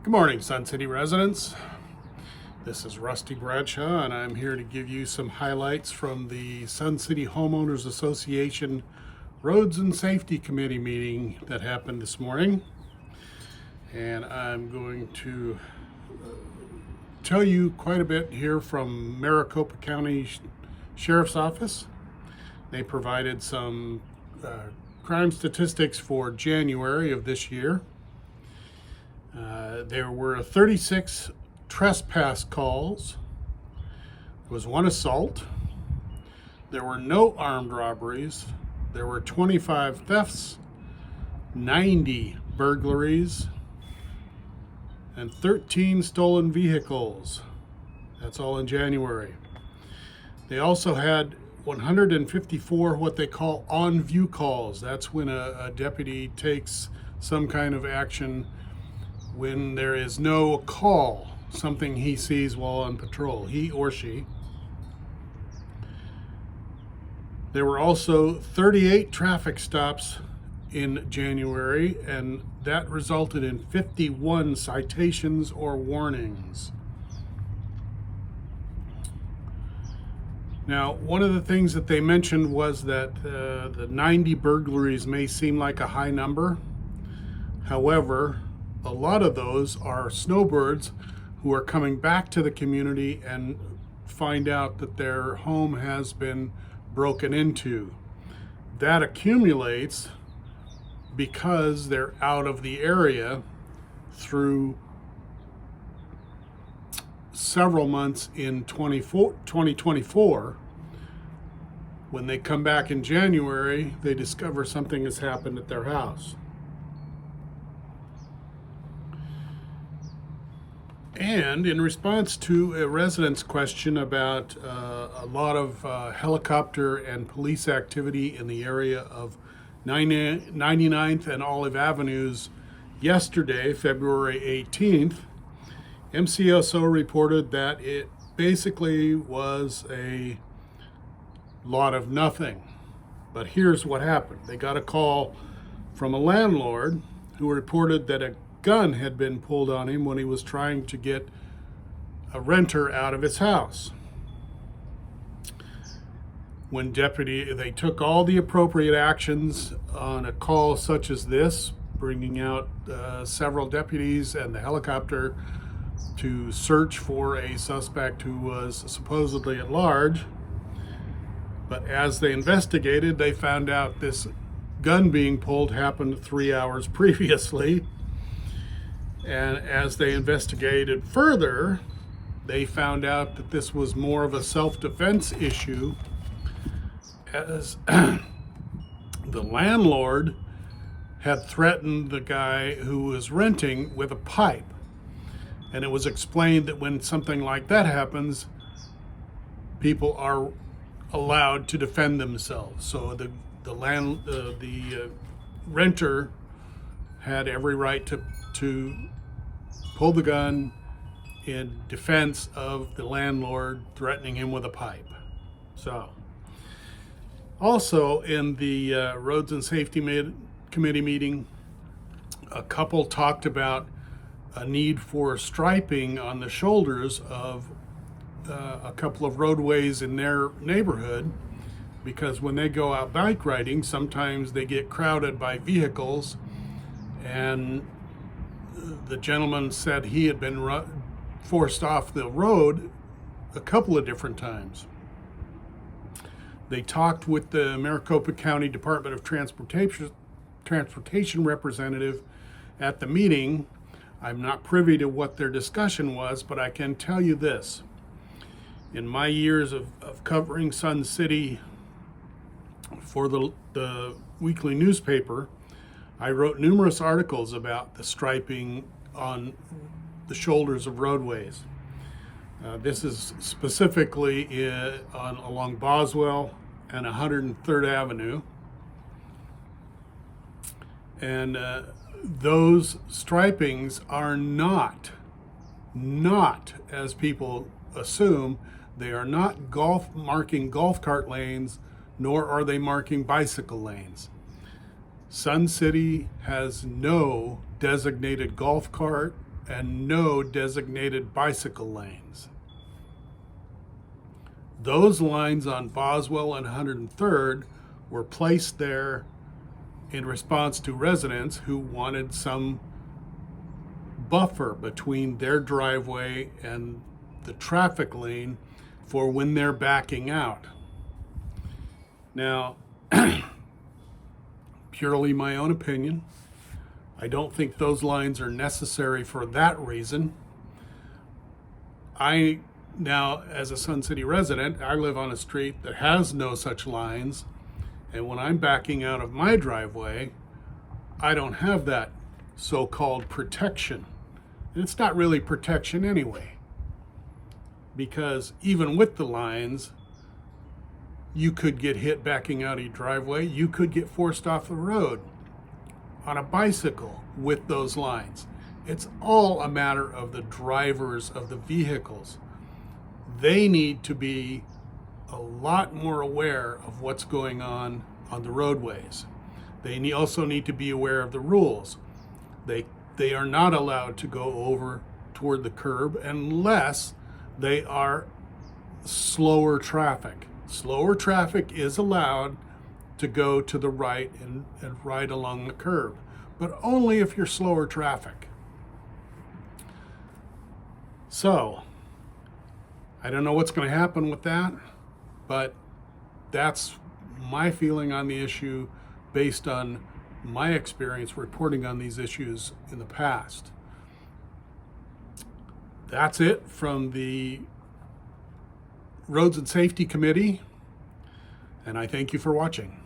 Good morning, Sun City residents. This is Rusty Bradshaw, and I'm here to give you some highlights from the Sun City Homeowners Association Roads and Safety Committee meeting that happened this morning. And I'm going to tell you quite a bit here from Maricopa County Sheriff's Office. They provided some crime statistics for January of this year. There were 36 trespass calls. There was one assault. There were no armed robberies. There were 25 thefts, 90 burglaries, and 13 stolen vehicles. That's all in January. They also had 154 what they call on-view calls. That's when a deputy takes some kind of action when there is no call, something he sees while on patrol, he or she. There were also 38 traffic stops in January, and that resulted in 51 citations or warnings. Now, one of the things that they mentioned was that the 90 burglaries may seem like a high number. However, a lot of those are snowbirds who are coming back to the community and find out that their home has been broken into. That accumulates because they're out of the area through several months in 2024. When they come back in January, they discover something has happened at their house. And in response to a resident's question about a lot of helicopter and police activity in the area of 99th and Olive Avenues yesterday, February 18th, MCSO reported that it basically was a lot of nothing. But here's what happened. They got a call from a landlord who reported that a gun had been pulled on him when he was trying to get a renter out of his house. They took all the appropriate actions on a call such as this, bringing out several deputies and the helicopter to search for a suspect who was supposedly at large. But as they investigated, they found out this gun being pulled happened 3 hours previously. And as they investigated further, they found out that this was more of a self-defense issue, as the landlord had threatened the guy who was renting with a pipe. And it was explained that when something like that happens, people are allowed to defend themselves. So the renter had every right to pull the gun in defense of the landlord threatening him with a pipe. So, also in the Roads and Safety Committee meeting, a couple talked about a need for striping on the shoulders of a couple of roadways in their neighborhood, because when they go out bike riding, sometimes they get crowded by vehicles. And the gentleman said he had been forced off the road a couple of different times. They talked with the Maricopa County Department of Transportation representative at the meeting. I'm not privy to what their discussion was, but I can tell you this. In my years of covering Sun City for the weekly newspaper, I wrote numerous articles about the striping on the shoulders of roadways. This is specifically along Boswell and 103rd Avenue. And those stripings are not, as people assume, they are not marking golf cart lanes, nor are they marking bicycle lanes. Sun City has no designated golf cart and no designated bicycle lanes. Those lines on Boswell and 103rd were placed there in response to residents who wanted some buffer between their driveway and the traffic lane for when they're backing out. Now, purely my own opinion, I don't think those lines are necessary for that reason. Now, as a Sun City resident, I live on a street that has no such lines, and when I'm backing out of my driveway, I don't have that so-called protection. And it's not really protection anyway, because even with the lines, you could get hit backing out of your driveway. You could get forced off the road on a bicycle with those lines. It's all a matter of the drivers of the vehicles. They need to be a lot more aware of what's going on the roadways. They also need to be aware of the rules. They are not allowed to go over toward the curb unless they are slower traffic. Slower traffic is allowed to go to the right and ride along the curb, but only if you're slower traffic. So, I don't know what's going to happen with that, but that's my feeling on the issue based on my experience reporting on these issues in the past. That's it from the Roads and Safety Committee, and I thank you for watching.